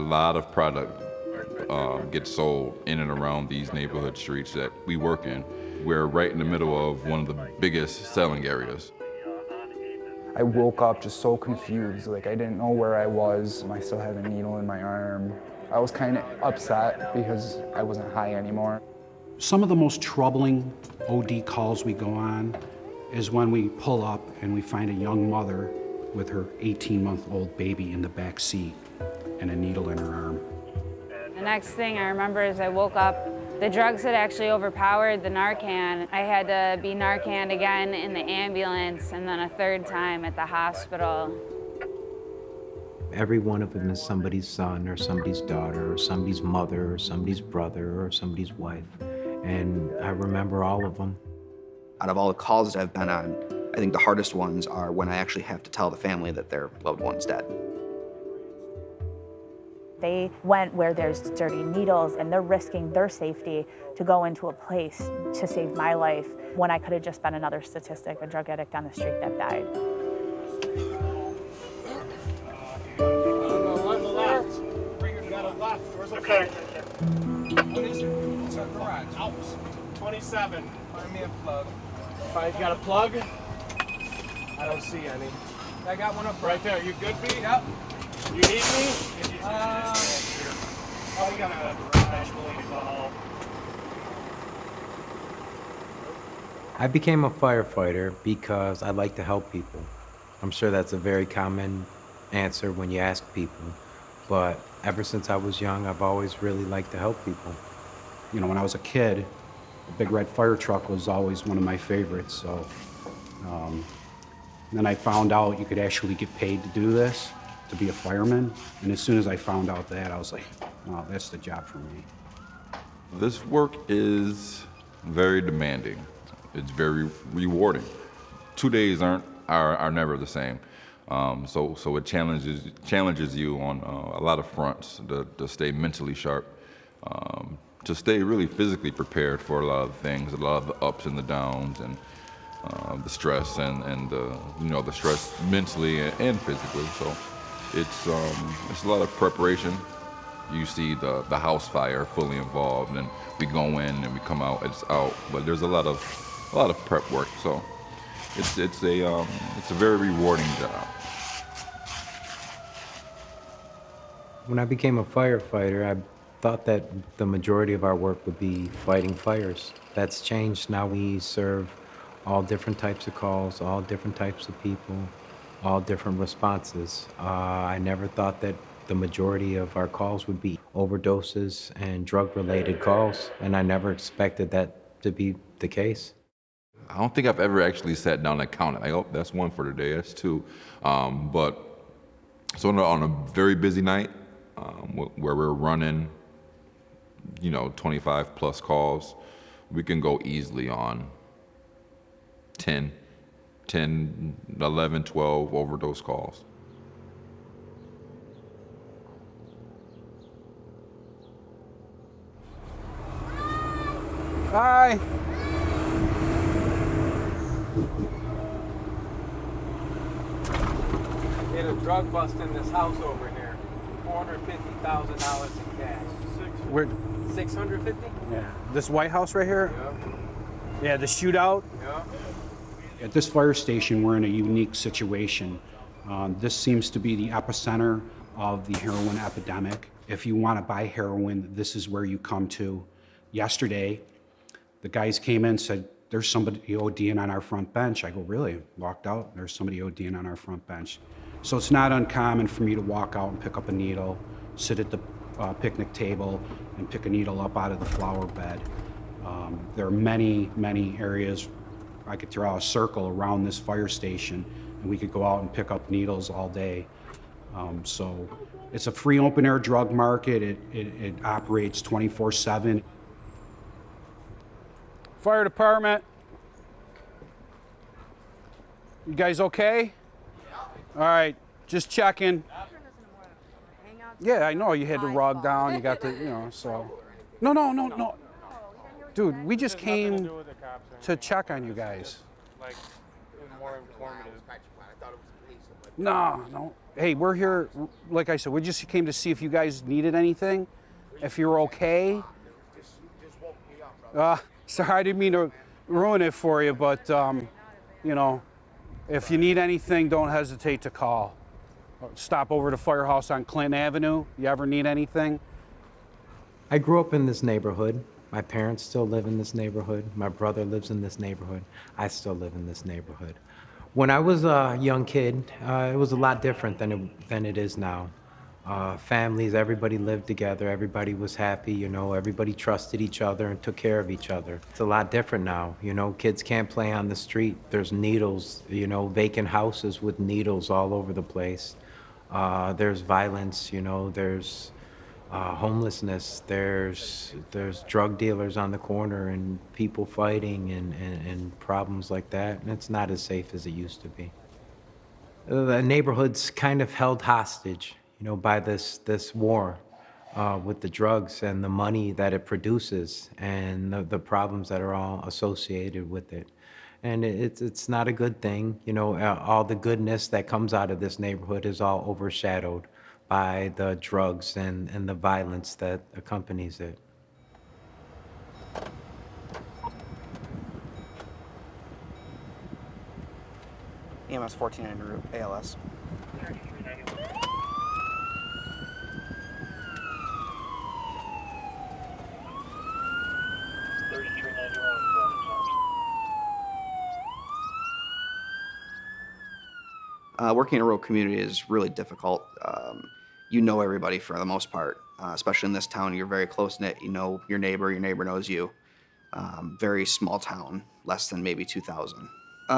lot of product gets sold in and around these neighborhood streets that we work in. We're right in the middle of one of the biggest selling areas. I woke up just so confused, like I didn't know where I was. I still had a needle in my arm. I was kind of upset because I wasn't high anymore. Some of the most troubling OD calls we go on is when we pull up and we find a young mother with her 18-month-old baby in the back seat and a needle in her arm. The next thing I remember is I woke up, the drugs had actually overpowered the Narcan. I had to be Narcaned again in the ambulance and then a third time at the hospital. Every one of them is somebody's son or somebody's daughter or somebody's mother or somebody's brother or somebody's wife. And I remember all of them. Out of all the calls that I've been on, I think the hardest ones are when I actually have to tell the family that their loved one's dead. They went where there's dirty needles and they're risking their safety to go into a place to save my life when I could have just been another statistic, a drug addict on the street that died. Okay. What is it? What's our garage? Out. 27. Find me a plug. You got a plug? I don't see any. I got one up right there. You good, B? Yep. You need me? Oh, we got a garage full of ball. I became a firefighter because I like to help people. I'm sure that's a very common answer when you ask people, but ever since I was young, I've always really liked to help people. You know, when I was a kid, the big red fire truck was always one of my favorites. So then I found out you could actually get paid to do this, to be a fireman. And as soon as I found out that, I was like, oh, that's the job for me. This work is very demanding. It's very rewarding. 2 days are never the same. So it challenges you on a lot of fronts to stay mentally sharp, to stay really physically prepared for a lot of the things, a lot of the ups and the downs, and the stress and the stress mentally and physically. So it's a lot of preparation. You see the house fire fully involved, and we go in and we come out, it's out. But there's a lot of prep work. So it's a very rewarding job. When I became a firefighter, I thought that the majority of our work would be fighting fires. That's changed. Now we serve all different types of calls, all different types of people, all different responses. I never thought that the majority of our calls would be overdoses and drug-related calls, and I never expected that to be the case. I don't think I've ever actually sat down and counted. I hope that's one for today, that's two. But so on a very busy night, where we're running, 25 plus calls, we can go easily on 10, 11, 12 overdose calls. Hi. Hit a drug bust in this house over here. $450,000 in cash. Where? 650? Yeah. This White House right here? Yeah. Yeah, the shootout? Yeah. At this fire station, we're in a unique situation. This seems to be the epicenter of the heroin epidemic. If you want to buy heroin, this is where you come to. Yesterday, the guys came in and said, there's somebody ODing on our front bench. I go, really? Walked out, there's somebody ODing on our front bench. So it's not uncommon for me to walk out and pick up a needle, sit at the picnic table and pick a needle up out of the flower bed. There are many, many areas. I could draw a circle around this fire station and we could go out and pick up needles all day. So it's a free open air drug market. It operates 24/7. Fire department. You guys okay? All right, just checking. Yeah, I know you had the rug down, you got the, so. No. Dude, we just came to check on you guys. Like, more informative. No. Hey, we're here, like I said, we just came to see if you guys needed anything, if you're okay. Sorry, I didn't mean to ruin it for you, but, you know, if you need anything, don't hesitate to call. Stop over to Firehouse on Clinton Avenue. You ever need anything? I grew up in this neighborhood. My parents still live in this neighborhood. My brother lives in this neighborhood. I still live in this neighborhood. When I was a young kid, it was a lot different than it is now. Families, everybody lived together. Everybody was happy, you know. Everybody trusted each other and took care of each other. It's a lot different now, you know. Kids can't play on the street. There's needles, you know, vacant houses with needles all over the place. There's violence, you know. There's homelessness. There's drug dealers on the corner and people fighting and problems like that. And it's not as safe as it used to be. The neighborhood's kind of held hostage, you know, by this war with the drugs and the money that it produces and the problems that are all associated with it. And it's not a good thing. You know, all the goodness that comes out of this neighborhood is all overshadowed by the drugs and the violence that accompanies it. EMS 14 en route, ALS. Working in a rural community is really difficult. You know everybody for the most part, especially in this town. You're very close-knit. You know your neighbor knows you. Very small town, less than maybe 2,000.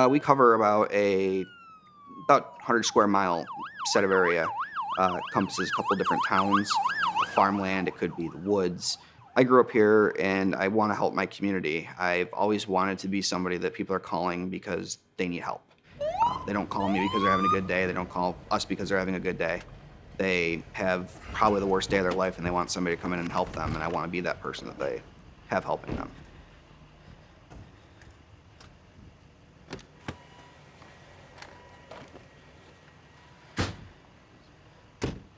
We cover about 100 square mile set of area. Encompasses a couple different towns, farmland, it could be the woods. I grew up here and I want to help my community. I've always wanted to be somebody that people are calling because they need help. They don't call me because they're having a good day. They don't call us because they're having a good day. They have probably the worst day of their life and they want somebody to come in and help them, and I want to be that person that they have helping them.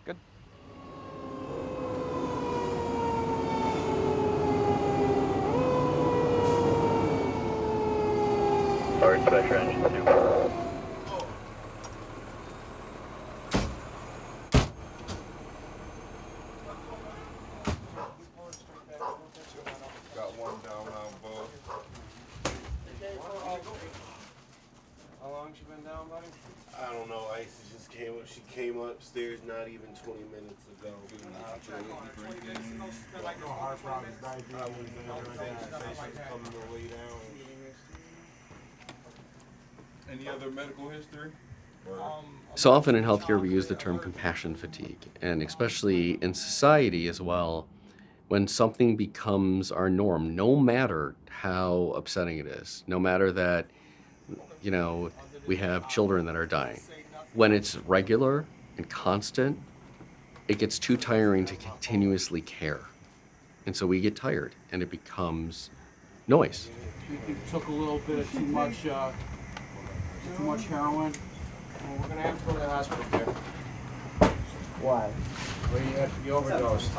Good. Sorry, pressure engine 2. I don't know. Isis just came up. She came upstairs not even 20 minutes ago. Any other medical history? So often in healthcare we use the term compassion fatigue, and especially in society as well, when something becomes our norm, no matter how upsetting it is, no matter that, you know, we have children that are dying. When it's regular and constant, it gets too tiring to continuously care. And so we get tired and it becomes noise. You took a little bit of too much heroin. Well, we're gonna have to go to the hospital there. Why? Well, you overdosed.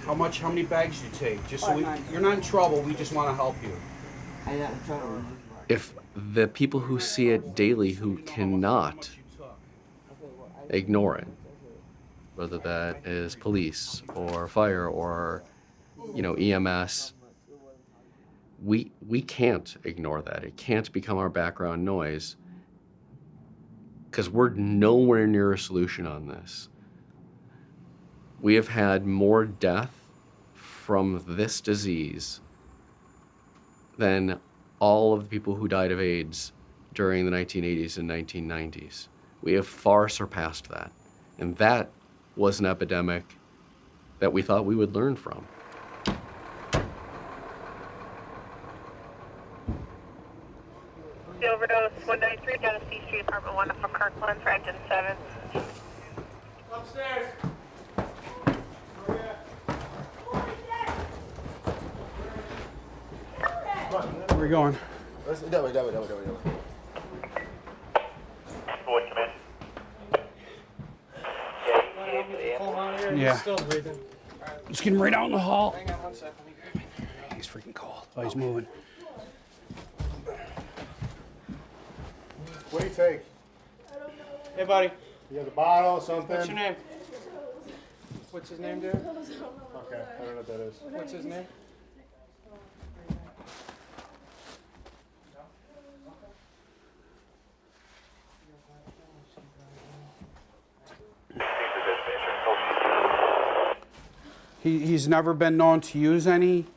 How many bags did you take? Just so you're not in trouble, we just want to help you. If the people who see it daily who cannot ignore it, whether that is police or fire or, you know, EMS, we can't ignore that. It can't become our background noise because we're nowhere near a solution on this. We have had more death from this disease than all of the people who died of AIDS during the 1980s and 1990s. We have far surpassed that. And that was an epidemic that we thought we would learn from. The overdose 193 down to C Street, apartment 1 for Kirkland for engine 7. Upstairs. Where are we going? That way. Forward command. Yeah. Still breathing. Let's get him right out in the hall. Hang on 1 second. Let me grab it. He's freaking cold. Oh, he's moving. What do you take? Hey, buddy. You got the bottle or something? What's your name? What's his name, dude? Okay, I don't know what that is. What's his name? He's never been known to use any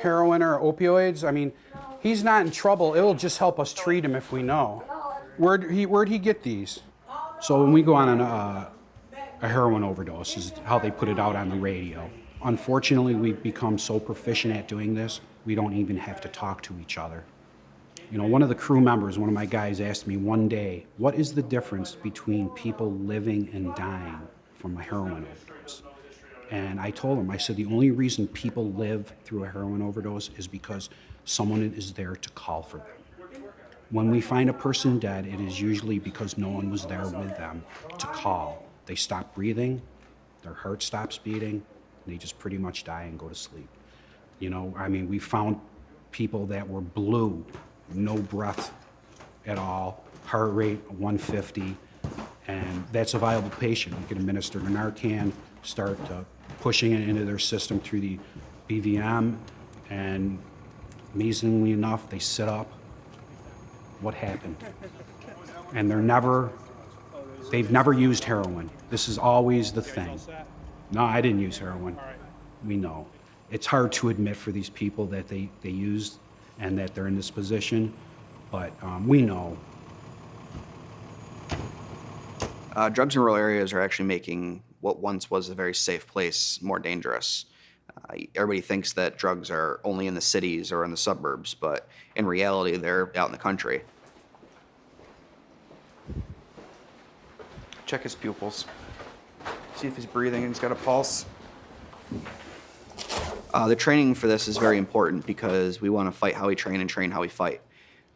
heroin or opioids. I mean, he's not in trouble. It'll just help us treat him if we know. Where'd he get these? So when we go on a heroin overdose, is how they put it out on the radio. Unfortunately, we've become so proficient at doing this, we don't even have to talk to each other. You know, one of the crew members, one of my guys asked me one day, what is the difference between people living and dying from a heroin overdose? And I told him, I said, the only reason people live through a heroin overdose is because someone is there to call for them. When we find a person dead, it is usually because no one was there with them to call. They stop breathing, their heart stops beating, and they just pretty much die and go to sleep. You know, I mean, we found people that were blue, no breath at all, heart rate 150, and that's a viable patient. We can administer the Narcan, start pushing it into their system through the BVM, and amazingly enough, they sit up. What happened? And they've never used heroin. This is always the thing. No, I didn't use heroin. We know. It's hard to admit for these people that they used and that they're in this position, but we know. Drugs in rural areas are actually making what once was a very safe place more dangerous. Everybody thinks that drugs are only in the cities or in the suburbs, but in reality, they're out in the country. Check his pupils. See if he's breathing and he's got a pulse. The training for this is very important because we want to fight how we train and train how we fight.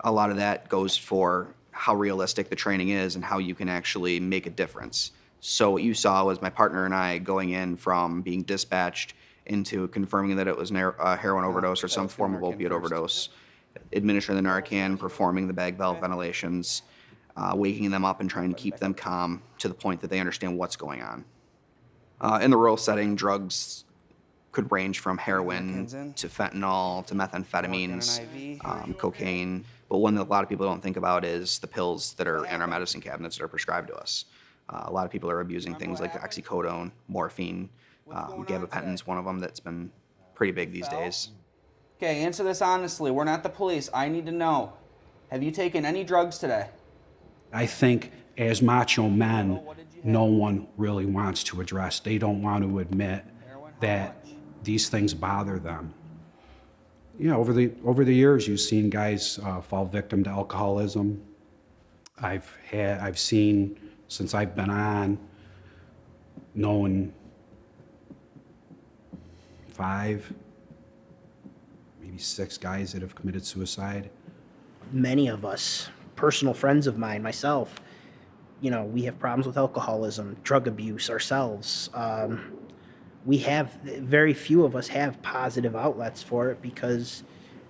A lot of that goes for how realistic the training is and how you can actually make a difference. So what you saw was my partner and I going in from being dispatched into confirming that it was a heroin overdose or some form of opiate overdose, administering the Narcan, performing the bag valve ventilations, waking them up and trying to keep them calm to the point that they understand what's going on. In the rural setting, drugs could range from heroin to fentanyl to methamphetamines, cocaine. But one that a lot of people don't think about is the pills that are in our medicine cabinets that are prescribed to us. A lot of people are abusing things like oxycodone, morphine, gabapentin's one of them that's been pretty big these days. Okay, answer this honestly. We're not the police. I need to know. Have you taken any drugs today? I think as macho men, no one really wants to address. They don't want to admit that these things bother them. Yeah, over the years, you've seen guys fall victim to alcoholism. I've seen, since I've been on, known 5, maybe 6 guys that have committed suicide. Many of us, personal friends of mine, myself, you know, we have problems with alcoholism, drug abuse ourselves. Very few of us have positive outlets for it because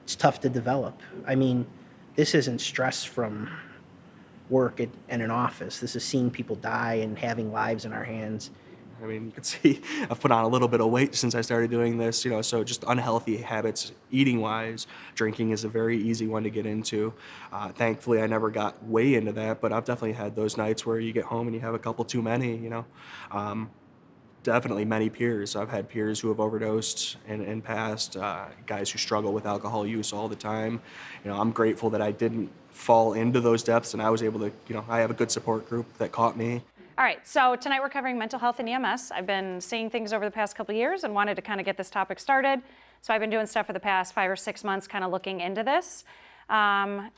it's tough to develop. I mean, this isn't stress from work in an office. This is seeing people die and having lives in our hands. I mean, you can see I've put on a little bit of weight since I started doing this, you know, so just unhealthy habits eating-wise. Drinking is a very easy one to get into. Thankfully, I never got way into that, but I've definitely had those nights where you get home and you have a couple too many, you know. Definitely many peers. I've had peers who have overdosed in past, guys who struggle with alcohol use all the time. You know, I'm grateful that I didn't fall into those depths and I was able to, you know, I have a good support group that caught me. All right, so tonight we're covering mental health and EMS. I've been seeing things over the past couple of years and wanted to kind of get this topic started. So I've been doing stuff for the past 5 or 6 months, kind of looking into this.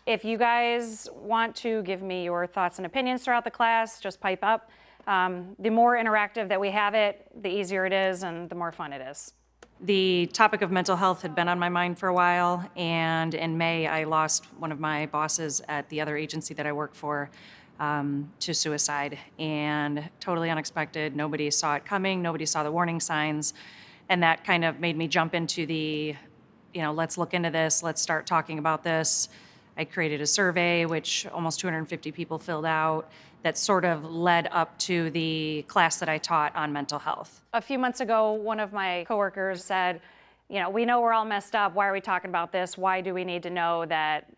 If you guys want to give me your thoughts and opinions throughout the class, just pipe up. The more interactive that we have it, the easier it is and the more fun it is. The topic of mental health had been on my mind for a while, and in May, I lost one of my bosses at the other agency that I work for to suicide, and totally unexpected. Nobody saw it coming. Nobody saw the warning signs, and that kind of made me jump into the, let's look into this. Let's start talking about this. I created a survey, which almost 250 people filled out, that sort of led up to the class that I taught on mental health. A few months ago, one of my coworkers said, we know we're all messed up. Why are we talking about this? Why do we need to know that,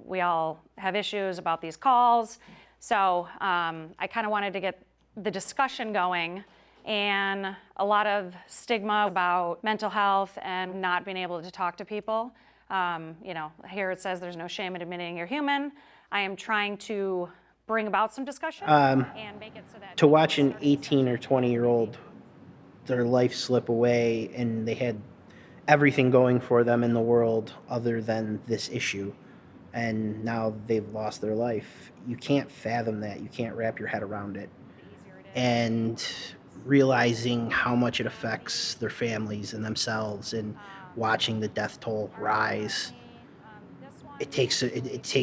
we all have issues about these calls? So I kind of wanted to get the discussion going, and a lot of stigma about mental health and not being able to talk to people. Here it says there's no shame in admitting you're human. I am trying to bring about some discussion and make it so that to watch an 18 or 20-year-old, their life slip away, and they had everything going for them in the world other than this issue, and now they've lost their life. You can't fathom that. You can't wrap your head around it. And realizing how much it affects their families and themselves, and watching the death toll rise, it takes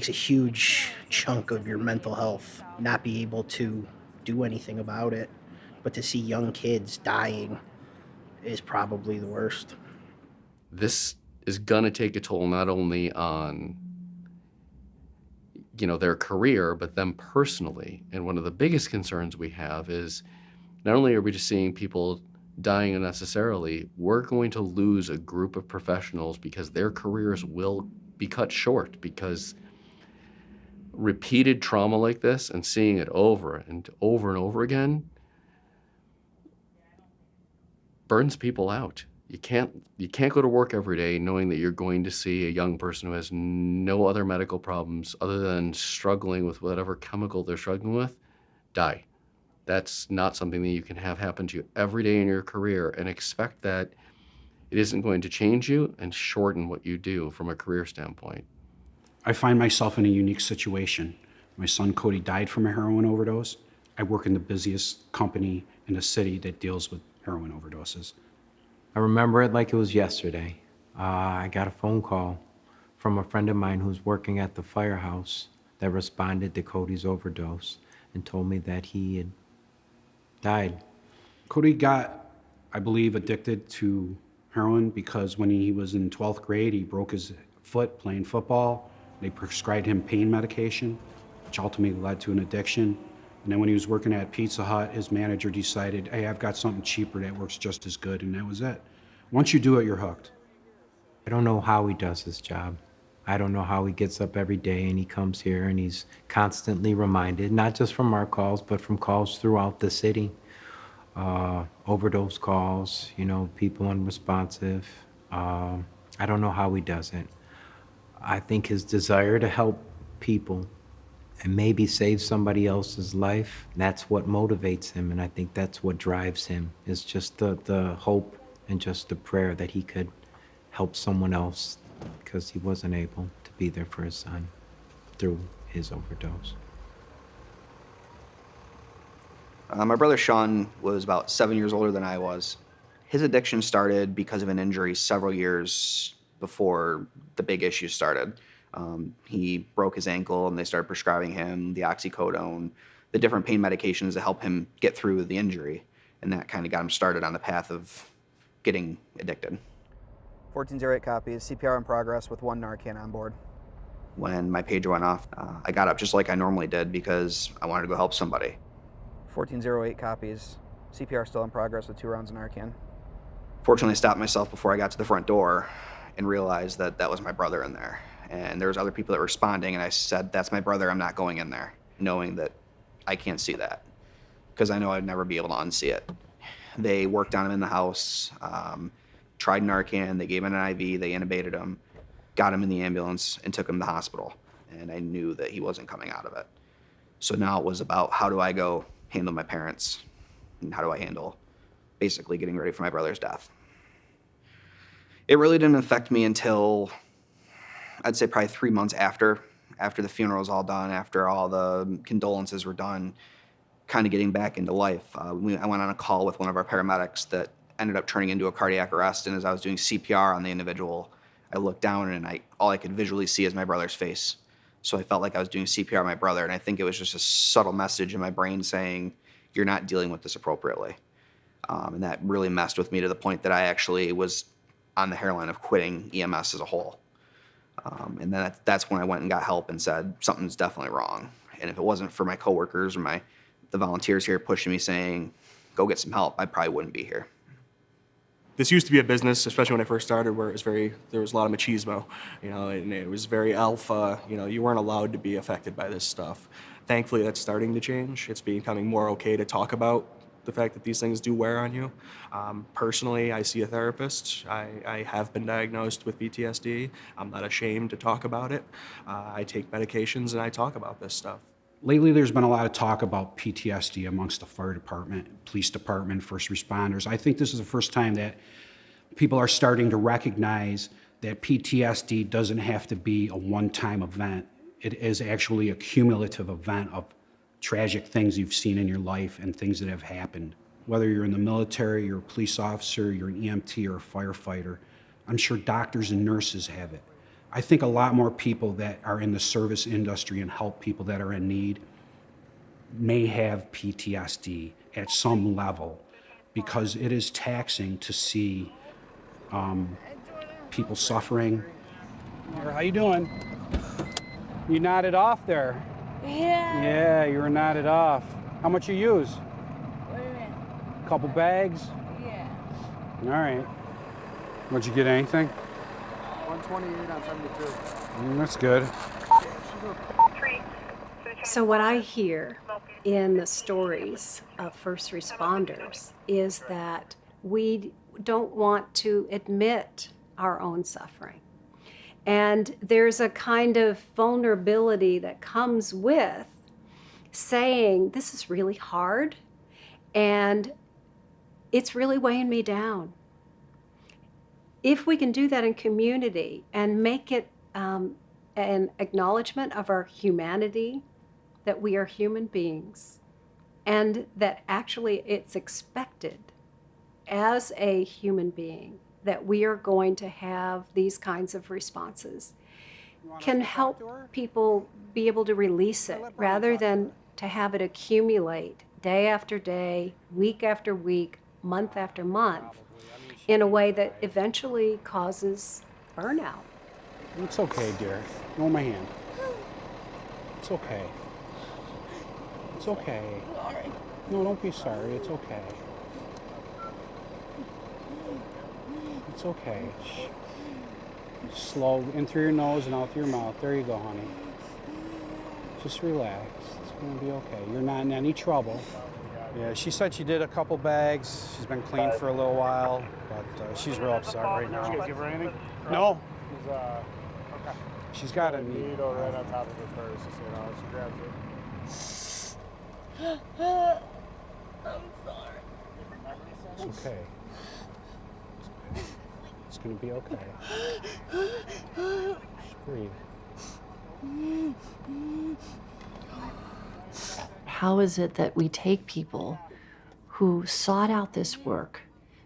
a huge chunk of your mental health, not be able to do anything about it. But to see young kids dying is probably the worst. This is gonna take a toll not only on their career, but them personally. And one of the biggest concerns we have is not only are we just seeing people dying unnecessarily, we're going to lose a group of professionals because their careers will be cut short, because repeated trauma like this and seeing it over and over and over again burns people out. You can't go to work every day knowing that you're going to see a young person who has no other medical problems other than struggling with whatever chemical they're struggling with die. That's not something that you can have happen to you every day in your career and expect that it isn't going to change you and shorten what you do from a career standpoint. I find myself in a unique situation. My son Cody died from a heroin overdose. I work in the busiest company in the city that deals with heroin overdoses. I remember it like it was yesterday. I got a phone call from a friend of mine who's working at the firehouse that responded to Cody's overdose and told me that he had died. Cody got, I believe, addicted to heroin because when he was in 12th grade, he broke his foot playing football. They prescribed him pain medication, which ultimately led to an addiction. And then when he was working at Pizza Hut, his manager decided, hey, I've got something cheaper that works just as good, and that was it. Once you do it, you're hooked. I don't know how he does his job. I don't know how he gets up every day and he comes here and he's constantly reminded, not just from our calls, but from calls throughout the city. Overdose calls, people unresponsive. I don't know how he does it. I think his desire to help people and maybe save somebody else's life, that's what motivates him, and I think that's what drives him, is just the hope and just the prayer that he could help someone else, because he wasn't able to be there for his son through his overdose. My brother Sean was about 7 years older than I was. His addiction started because of an injury several years before the big issue started. He broke his ankle and they started prescribing him the oxycodone, the different pain medications to help him get through the injury. And that kind of got him started on the path of getting addicted. 1408 copies, CPR in progress with 1 Narcan on board. When my pager went off, I got up just like I normally did because I wanted to go help somebody. 1408 copies, CPR still in progress with 2 rounds of Narcan. Fortunately, I stopped myself before I got to the front door and realized that that was my brother in there. And there was other people that were responding, and I said, that's my brother, I'm not going in there, knowing that I can't see that, because I know I'd never be able to unsee it. They worked on him in the house, tried Narcan, they gave him an IV, they intubated him, got him in the ambulance, and took him to the hospital. And I knew that he wasn't coming out of it. So now it was about, how do I go handle my parents, and how do I handle basically getting ready for my brother's death. It really didn't affect me until, I'd say probably 3 months after the funeral was all done, after all the condolences were done, kind of getting back into life. I went on a call with one of our paramedics that ended up turning into a cardiac arrest. And as I was doing CPR on the individual, I looked down and all I could visually see is my brother's face. So I felt like I was doing CPR on my brother. And I think it was just a subtle message in my brain saying, you're not dealing with this appropriately. And that really messed with me to the point that I actually was on the hairline of quitting EMS as a whole. And then that's when I went and got help and said, something's definitely wrong. And if it wasn't for my coworkers or the volunteers here pushing me saying, go get some help, I probably wouldn't be here. This used to be a business, especially when I first started, where there was a lot of machismo, and it was very alpha. You weren't allowed to be affected by this stuff. Thankfully, that's starting to change. It's becoming more okay to talk about the fact that these things do wear on you. Personally, I see a therapist. I have been diagnosed with PTSD. I'm not ashamed to talk about it. I take medications and I talk about this stuff. Lately, there's been a lot of talk about PTSD amongst the fire department, police department, first responders. I think this is the first time that people are starting to recognize that PTSD doesn't have to be a one-time event. It is actually a cumulative event of tragic things you've seen in your life and things that have happened. Whether you're in the military, you're a police officer, you're an EMT or a firefighter, I'm sure doctors and nurses have it. I think a lot more people that are in the service industry and help people that are in need may have PTSD at some level because it is taxing to see people suffering. How you doing? You nodded off there. Yeah. Yeah, you were nodded off. How much you use? What do you mean? Couple bags? Yeah. All right. Would you get anything? 128 on 72. That's good. So what I hear in the stories of first responders is that we don't want to admit our own suffering. And there's a kind of vulnerability that comes with saying, this is really hard and it's really weighing me down. If we can do that in community and make it an acknowledgement of our humanity, that we are human beings, and that actually it's expected as a human being that we are going to have these kinds of responses, can help people be able to release it rather than to have it accumulate day after day, week after week, month after month, in a way that eventually causes burnout. It's okay, dear. Hold my hand. It's okay. It's okay. No, don't be sorry. It's okay. It's okay. Shh. Slow in through your nose and out through your mouth. There you go, honey. Just relax. It's going to be okay. You're not in any trouble. Yeah, she said she did a couple bags. She's been clean for a little while, but she's real upset right now. Did you guys give her anything? No. She's, okay. She's got a needle right on top of her purse, so she grabs it. I'm sorry. It's okay. It's going to be okay. Just breathe. How is it that we take people who sought out this work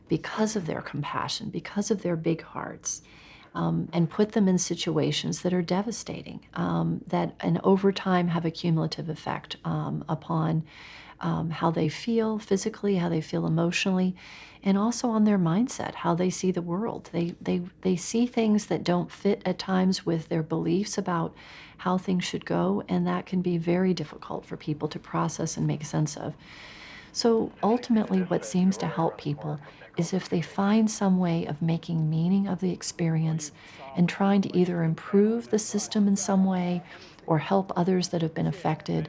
because of their compassion, because of their big hearts, and put them in situations that are devastating, that and over time have a cumulative effect upon how they feel physically, how they feel emotionally, and also on their mindset, how they see the world. They see things that don't fit at times with their beliefs about how things should go, and that can be very difficult for people to process and make sense of. So ultimately, what seems to help people is if they find some way of making meaning of the experience and trying to either improve the system in some way or help others that have been affected.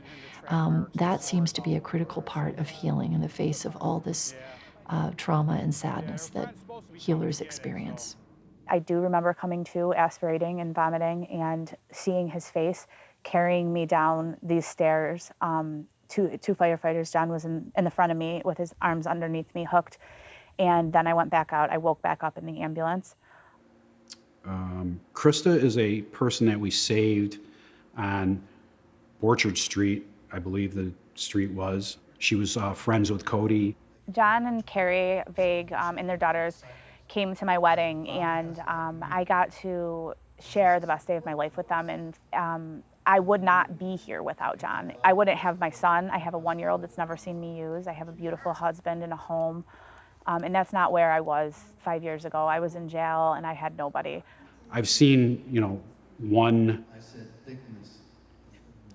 That seems to be a critical part of healing in the face of all this trauma and sadness that healers experience. I do remember coming to, aspirating and vomiting, and seeing his face carrying me down these stairs. Two firefighters, John was in the front of me with his arms underneath me hooked, and then I went back out. I woke back up in the ambulance. Krista is a person that we saved on Orchard Street, I believe the street was. She was friends with Cody. John and Carrie Vague and their daughters came to my wedding, and I got to share the best day of my life with them. And I would not be here without John. I wouldn't have my son. I have a 1-year-old that's never seen me use. I have a beautiful husband and a home. And that's not where I was 5 years ago. I was in jail and I had nobody. I've seen, one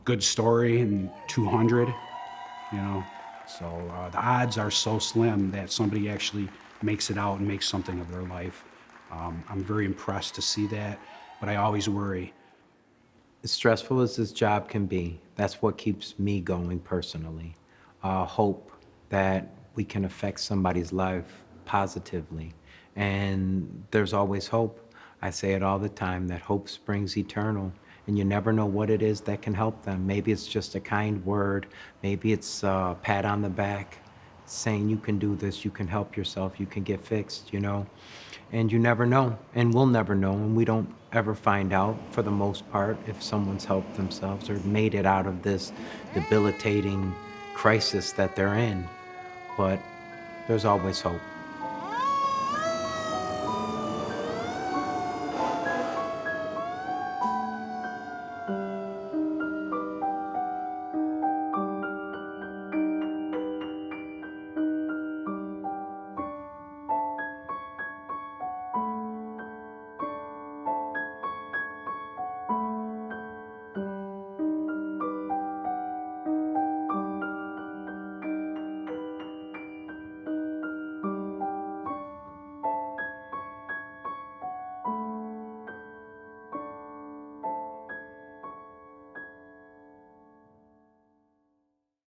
good story in 200, so the odds are so slim that somebody actually makes it out and makes something of their life. I'm very impressed to see that, but I always worry. As stressful as this job can be, that's what keeps me going personally. Hope that we can affect somebody's life positively. And there's always hope. I say it all the time, that hope springs eternal, and you never know what it is that can help them. Maybe it's just a kind word, maybe it's a pat on the back, saying you can do this, you can help yourself, you can get fixed, And you never know, and we'll never know, and we don't ever find out, for the most part, if someone's helped themselves or made it out of this debilitating crisis that they're in. But there's always hope.